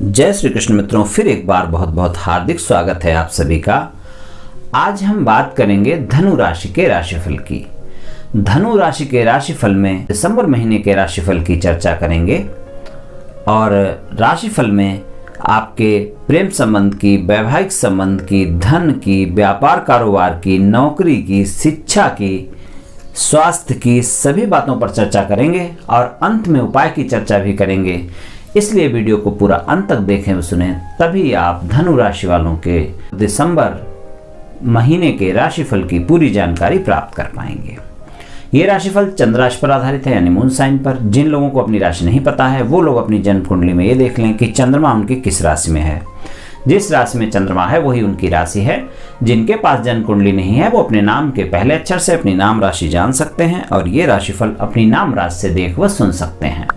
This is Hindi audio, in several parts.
जय श्री कृष्ण मित्रों, फिर एक बार बहुत बहुत हार्दिक स्वागत है आप सभी का। आज हम बात करेंगे धनु राशि के राशिफल की। धनु राशि के राशिफल में दिसंबर महीने के राशिफल की चर्चा करेंगे और राशिफल में आपके प्रेम संबंध की, वैवाहिक संबंध की, धन की, व्यापार कारोबार की, नौकरी की, शिक्षा की, स्वास्थ्य की सभी बातों पर चर्चा करेंगे और अंत में उपाय की चर्चा भी करेंगे। इसलिए वीडियो को पूरा अंत तक देखें और सुने, तभी आप धनु राशि वालों के दिसंबर महीने के राशिफल की पूरी जानकारी प्राप्त कर पाएंगे। ये राशिफल चंद्र राशि पर आधारित है, यानी मून साइन पर। जिन लोगों को अपनी राशि नहीं पता है वो लोग अपनी जन्म कुंडली में ये देख लें कि चंद्रमा उनकी किस राशि में है। जिस राशि में चंद्रमा है वही उनकी राशि है। जिनके पास जन्म कुंडली नहीं है वो अपने नाम के पहले अक्षर से अपनी नाम राशि जान सकते हैं और ये राशिफल अपनी नाम राशि से देख व सुन सकते हैं।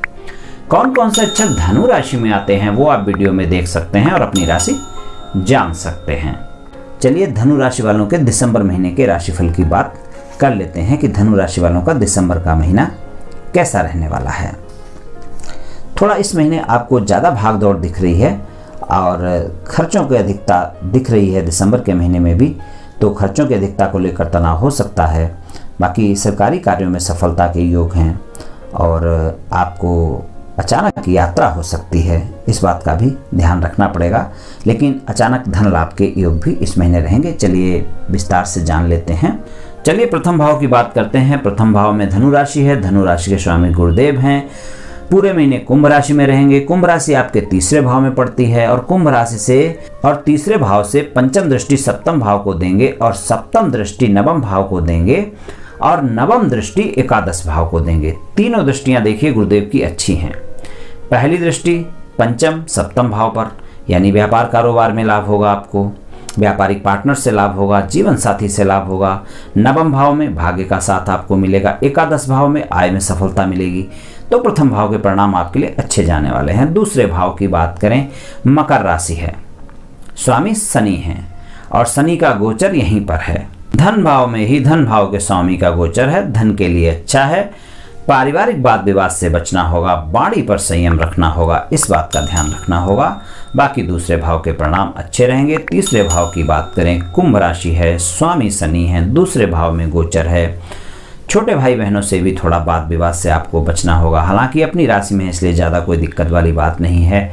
कौन कौन से अक्षर धनु राशि में आते हैं वो आप वीडियो में देख सकते हैं और अपनी राशि जान सकते हैं। चलिए धनु राशि वालों के दिसंबर महीने के राशिफल की बात कर लेते हैं कि धनु राशि वालों का दिसंबर का महीना कैसा रहने वाला है। थोड़ा इस महीने आपको ज़्यादा भाग दौड़ दिख रही है और खर्चों की अधिकता दिख रही है दिसंबर के महीने में भी, तो खर्चों की अधिकता को लेकर तनाव हो सकता है। बाकी सरकारी कार्यों में सफलता के योग हैं और आपको अचानक यात्रा हो सकती है, इस बात का भी ध्यान रखना पड़ेगा। लेकिन अचानक धन लाभ के योग भी इस महीने रहेंगे। चलिए विस्तार से जान लेते हैं। चलिए प्रथम भाव की बात करते हैं। प्रथम भाव में धनु राशि है। धनु राशि के स्वामी गुरुदेव हैं। पूरे महीने कुंभ राशि में रहेंगे। कुंभ राशि आपके तीसरे भाव में पड़ती है और कुंभ राशि से और तीसरे भाव से पंचम दृष्टि सप्तम भाव को देंगे और सप्तम दृष्टि नवम भाव को देंगे और नवम दृष्टि एकादश भाव को देंगे। तीनों दृष्टियां देखिए गुरुदेव की अच्छी हैं। पहली दृष्टि पंचम सप्तम भाव पर, यानी व्यापार कारोबार में लाभ होगा, आपको व्यापारिक पार्टनर से लाभ होगा, जीवन साथी से लाभ होगा। नवम भाव में भाग्य का साथ आपको मिलेगा। एकादश भाव में आय में सफलता मिलेगी। तो प्रथम भाव के परिणाम आपके लिए अच्छे जाने वाले हैं। दूसरे भाव की बात करें, मकर राशि है। स्वामी शनि हैं और शनि का गोचर यहीं पर है। धन भाव में ही धन भाव के स्वामी का गोचर है। धन के लिए अच्छा है। पारिवारिक वाद विवाद से बचना होगा। वाणी पर संयम रखना होगा, इस बात का ध्यान रखना होगा। बाकी दूसरे भाव के परिणाम अच्छे रहेंगे। तीसरे भाव की बात करें, कुंभ राशि है। स्वामी शनि है, दूसरे भाव में गोचर है। छोटे भाई बहनों से भी थोड़ा वाद विवाद से आपको बचना होगा। हालांकि अपनी राशि में इसलिए ज़्यादा कोई दिक्कत वाली बात नहीं है।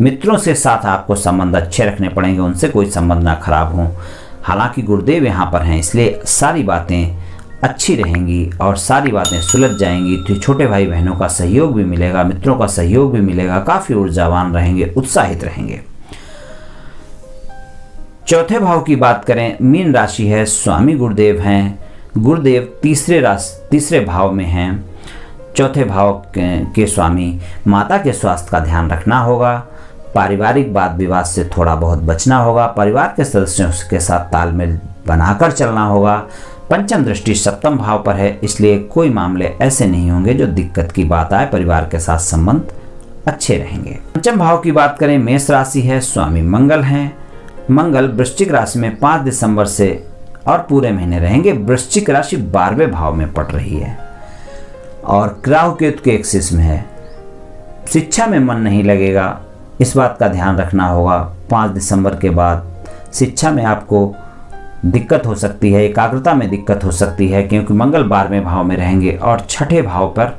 मित्रों से साथ आपको संबंध अच्छे रखने पड़ेंगे, उनसे कोई संबंध ना खराब हो। हालांकि गुरुदेव यहाँ पर हैं, इसलिए सारी बातें अच्छी रहेंगी और सारी बातें सुलझ जाएंगी। तो छोटे भाई बहनों का सहयोग भी मिलेगा, मित्रों का सहयोग भी मिलेगा। काफ़ी ऊर्जावान रहेंगे, उत्साहित रहेंगे। चौथे भाव की बात करें, मीन राशि है। स्वामी गुरुदेव हैं। गुरुदेव तीसरे भाव में हैं। चौथे भाव के स्वामी। माता के स्वास्थ्य का ध्यान रखना होगा। पारिवारिक वाद विवाद से थोड़ा बहुत बचना होगा। परिवार के सदस्यों के साथ तालमेल बनाकर चलना होगा। पंचम दृष्टि सप्तम भाव पर है, इसलिए कोई मामले ऐसे नहीं होंगे जो दिक्कत की बात आए। परिवार के साथ संबंध अच्छे रहेंगे। पंचम भाव की बात करें, मेष राशि है। स्वामी मंगल हैं। मंगल वृश्चिक राशि में 5 दिसंबर से और पूरे महीने रहेंगे। वृश्चिक राशि 12वें भाव में पड़ रही है और राहु केतु के एक्सिस में है। शिक्षा में मन नहीं लगेगा, इस बात का ध्यान रखना होगा। 5 दिसंबर के बाद शिक्षा में आपको दिक्कत हो सकती है, एकाग्रता में दिक्कत हो सकती है, क्योंकि मंगल 12वें भाव में रहेंगे और छठे भाव पर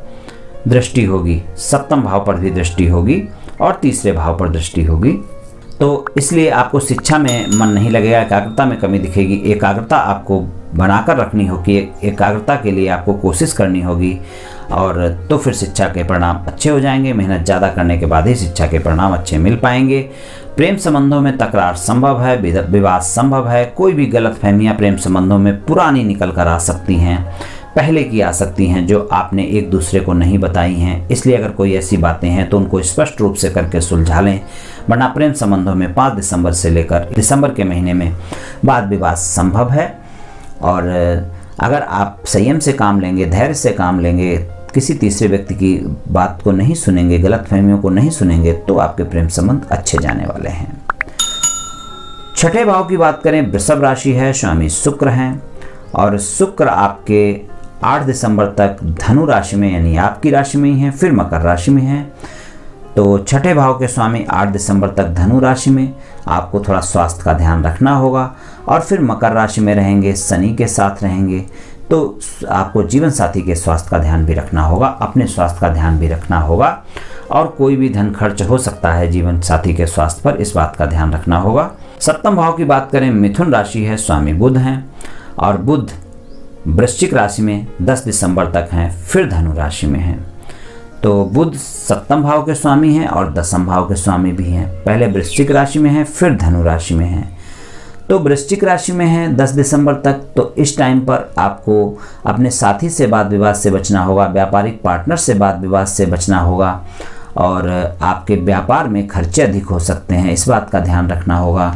दृष्टि होगी, सप्तम भाव पर भी दृष्टि होगी और तीसरे भाव पर दृष्टि होगी। तो इसलिए आपको शिक्षा में मन नहीं लगेगा, एकाग्रता में कमी दिखेगी। एकाग्रता आपको बनाकर रखनी होगी, एकाग्रता के लिए आपको कोशिश करनी होगी और तो फिर शिक्षा के परिणाम अच्छे हो जाएंगे। मेहनत ज़्यादा करने के बाद ही शिक्षा के परिणाम अच्छे मिल पाएंगे। प्रेम संबंधों में तकरार संभव है, विवाद संभव है। कोई भी गलतफहमियां प्रेम संबंधों में पुरानी निकल कर आ सकती हैं, पहले की आ सकती हैं जो आपने एक दूसरे को नहीं बताई हैं। इसलिए अगर कोई ऐसी बातें हैं तो उनको स्पष्ट रूप से करके सुलझा लें, वरना प्रेम संबंधों में 5 दिसंबर से लेकर दिसंबर के महीने में वाद विवाद संभव है। और अगर आप संयम से काम लेंगे, धैर्य से काम लेंगे, किसी तीसरे व्यक्ति की बात को नहीं सुनेंगे, गलतफहमियों को नहीं सुनेंगे, तो आपके प्रेम संबंध अच्छे जाने वाले हैं। छठे भाव की बात करें, वृषभ राशि है। स्वामी शुक्र हैं और शुक्र आपके 8 दिसंबर तक धनु राशि में, यानी आपकी राशि में ही है, फिर मकर राशि में है। तो छठे भाव के स्वामी 8 दिसंबर तक धनु राशि में, आपको थोड़ा स्वास्थ्य का ध्यान रखना होगा। और फिर मकर राशि में रहेंगे, शनि के साथ रहेंगे, तो आपको जीवन साथी के स्वास्थ्य का ध्यान भी रखना होगा, अपने स्वास्थ्य का ध्यान भी रखना होगा। और कोई भी धन खर्च हो सकता है जीवन साथी के स्वास्थ्य पर, इस बात का ध्यान रखना होगा। सप्तम भाव की बात करें, मिथुन राशि है, स्वामी बुध हैं और बुध वृश्चिक राशि में 10 दिसंबर तक हैं, फिर धनु राशि में हैं। तो बुध सप्तम भाव के स्वामी हैं और दसम भाव के स्वामी भी हैं। पहले वृश्चिक राशि में हैं, फिर धनु राशि में हैं। तो वृश्चिक राशि में है 10 दिसंबर तक, तो इस टाइम पर आपको अपने साथी से वाद विवाद से बचना होगा, व्यापारिक पार्टनर से वाद विवाद से बचना होगा और आपके व्यापार में खर्चे अधिक हो सकते हैं, इस बात का ध्यान रखना होगा।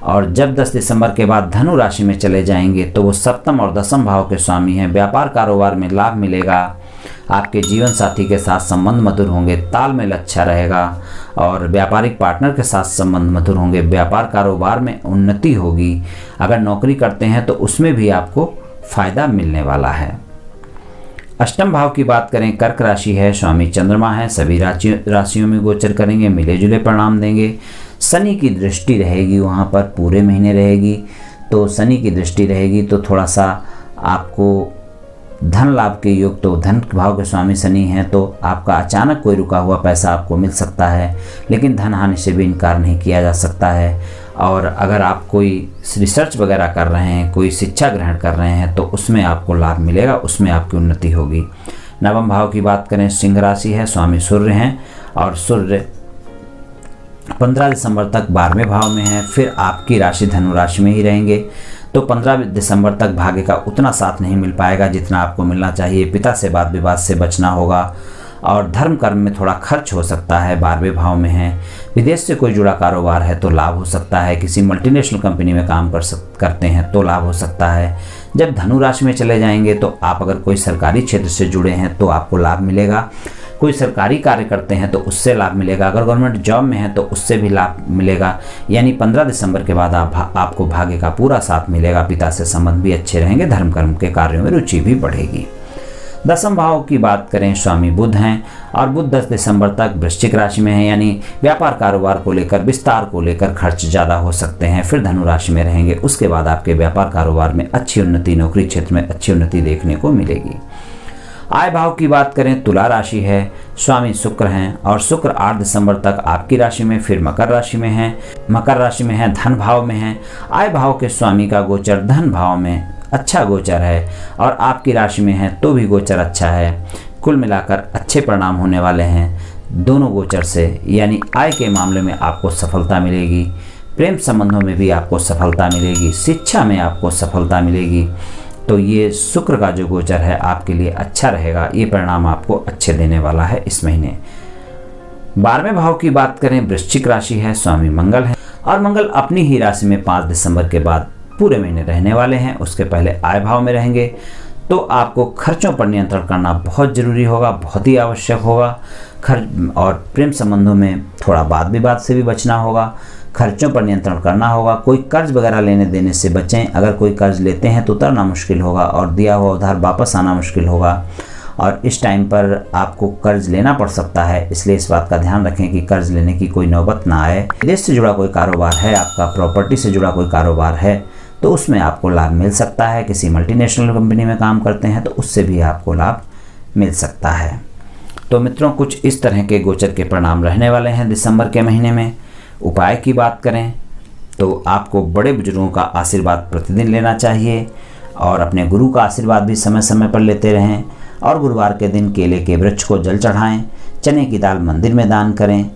और जब 10 दिसंबर के बाद धनु राशि में चले जाएंगे तो वो सप्तम और दसम भाव के स्वामी हैं। व्यापार कारोबार में लाभ मिलेगा, आपके जीवन साथी के साथ संबंध मधुर होंगे, तालमेल अच्छा रहेगा और व्यापारिक पार्टनर के साथ संबंध मधुर होंगे। व्यापार कारोबार में उन्नति होगी। अगर नौकरी करते हैं तो उसमें भी आपको फायदा मिलने वाला है। अष्टम भाव की बात करें, कर्क राशि है, स्वामी चंद्रमा है, सभी राशियों में गोचर करेंगे, मिले जुले परिणाम देंगे। शनि की दृष्टि रहेगी वहाँ पर, पूरे महीने रहेगी। तो शनि की दृष्टि रहेगी तो थोड़ा सा आपको धन लाभ के योग, तो धन भाव के स्वामी शनि हैं, तो आपका अचानक कोई रुका हुआ पैसा आपको मिल सकता है, लेकिन धन हानि से भी इनकार नहीं किया जा सकता है। और अगर आप कोई रिसर्च वगैरह कर रहे हैं, कोई शिक्षा ग्रहण कर रहे हैं, तो उसमें आपको लाभ मिलेगा, उसमें आपकी उन्नति होगी। नवम भाव की बात करें, सिंह राशि है, स्वामी सूर्य हैं और सूर्य 15 दिसंबर तक 12वें भाव में है, फिर आपकी राशि धनु राशि में ही रहेंगे। तो 15 दिसंबर तक भाग्य का उतना साथ नहीं मिल पाएगा जितना आपको मिलना चाहिए। पिता से वाद विवाद से बचना होगा और धर्म कर्म में थोड़ा खर्च हो सकता है, 12वें भाव में है। विदेश से कोई जुड़ा कारोबार है तो लाभ हो सकता है, किसी मल्टीनेशनल कंपनी में काम करते हैं तो लाभ हो सकता है। जब धनु राशि में चले जाएंगे तो आप अगर कोई सरकारी क्षेत्र से जुड़े हैं तो आपको लाभ मिलेगा, कोई सरकारी कार्य करते हैं तो उससे लाभ मिलेगा, अगर गवर्नमेंट जॉब में है तो उससे भी लाभ मिलेगा। यानी 15 दिसंबर के बाद आपको भाग्य का पूरा साथ मिलेगा, पिता से संबंध भी अच्छे रहेंगे, धर्म कर्म के कार्यों में रुचि भी बढ़ेगी। दसम भाव की बात करें, स्वामी बुध हैं और बुध 10 दिसंबर तक वृश्चिक राशि में है, यानी व्यापार कारोबार को लेकर, विस्तार को लेकर खर्च ज़्यादा हो सकते हैं। फिर धनु राशि में रहेंगे, उसके बाद आपके व्यापार कारोबार में अच्छी उन्नति, नौकरी क्षेत्र में अच्छी उन्नति देखने को मिलेगी। आय भाव की बात करें, तुला राशि है, स्वामी शुक्र हैं और शुक्र 8 दिसंबर तक आपकी राशि में, फिर मकर राशि में है। मकर राशि में है, धन भाव में है। आय भाव के स्वामी का गोचर धन भाव में अच्छा गोचर है और आपकी राशि में है तो भी गोचर अच्छा है। कुल मिलाकर अच्छे परिणाम होने वाले हैं दोनों गोचर से, यानी आय के मामले में आपको सफलता मिलेगी, प्रेम संबंधों में भी आपको सफलता मिलेगी, शिक्षा में आपको सफलता मिलेगी। तो ये शुक्र का जो गोचर है आपके लिए अच्छा रहेगा, ये परिणाम आपको अच्छे देने वाला है इस महीने। 12वें भाव की बात करें, वृश्चिक राशि है, स्वामी मंगल है और मंगल अपनी ही राशि में 5 दिसंबर के बाद पूरे महीने रहने वाले हैं। उसके पहले आय भाव में रहेंगे, तो आपको खर्चों पर नियंत्रण करना बहुत ज़रूरी होगा, बहुत ही आवश्यक होगा। खर्च और प्रेम संबंधों में थोड़ा वाद विवाद से भी बचना होगा, खर्चों पर नियंत्रण करना होगा। कोई कर्ज वगैरह लेने देने से बचें, अगर कोई कर्ज लेते हैं तो उतरना मुश्किल होगा और दिया हुआ उधार वापस आना मुश्किल होगा और इस टाइम पर आपको कर्ज लेना पड़ सकता है, इसलिए इस बात का ध्यान रखें कि कर्ज लेने की कोई नौबत ना आए। विदेश से जुड़ा कोई कारोबार है आपका, प्रॉपर्टी से जुड़ा कोई कारोबार है तो उसमें आपको लाभ मिल सकता है। किसी मल्टीनेशनल कंपनी में काम करते हैं तो उससे भी आपको लाभ मिल सकता है। तो मित्रों, कुछ इस तरह के गोचर के परिणाम रहने वाले हैं दिसंबर के महीने में। उपाय की बात करें तो आपको बड़े बुजुर्गों का आशीर्वाद प्रतिदिन लेना चाहिए और अपने गुरु का आशीर्वाद भी समय समय पर लेते रहें और गुरुवार के दिन केले के वृक्ष को जल चढ़ाएं, चने की दाल मंदिर में दान करें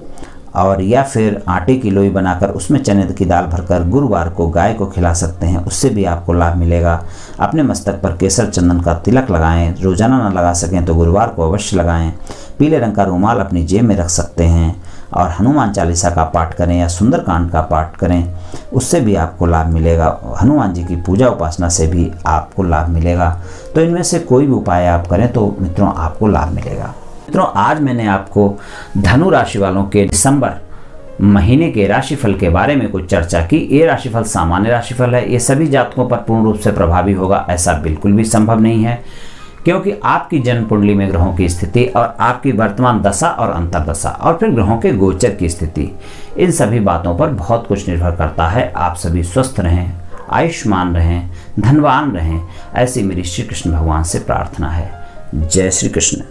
और या फिर आटे की लोई बनाकर उसमें चने की दाल भरकर गुरुवार को गाय को खिला सकते हैं, उससे भी आपको लाभ मिलेगा। अपने मस्तक पर केसर चंदन का तिलक लगाएं, रोजाना ना लगा सकें तो गुरुवार को अवश्य लगाएं। पीले रंग का रुमाल अपनी जेब में रख सकते हैं और हनुमान चालीसा का पाठ करें या सुंदरकांड का पाठ करें, उससे भी आपको लाभ मिलेगा। हनुमान जी की पूजा उपासना से भी आपको लाभ मिलेगा। तो इनमें से कोई भी उपाय आप करें तो मित्रों आपको लाभ मिलेगा। मित्रों, आज मैंने आपको धनु राशि वालों के दिसंबर महीने के राशिफल के बारे में कुछ चर्चा की। ये राशिफल सामान्य राशिफल है, ये सभी जातकों पर पूर्ण रूप से प्रभावी होगा ऐसा बिल्कुल भी संभव नहीं है, क्योंकि आपकी जन्म कुंडली में ग्रहों की स्थिति और आपकी वर्तमान दशा और अंतर्दशा और फिर ग्रहों के गोचर की स्थिति, इन सभी बातों पर बहुत कुछ निर्भर करता है। आप सभी स्वस्थ रहें, आयुष्मान रहें, धनवान रहें, ऐसी मेरी श्री कृष्ण भगवान से प्रार्थना है। जय श्री कृष्ण।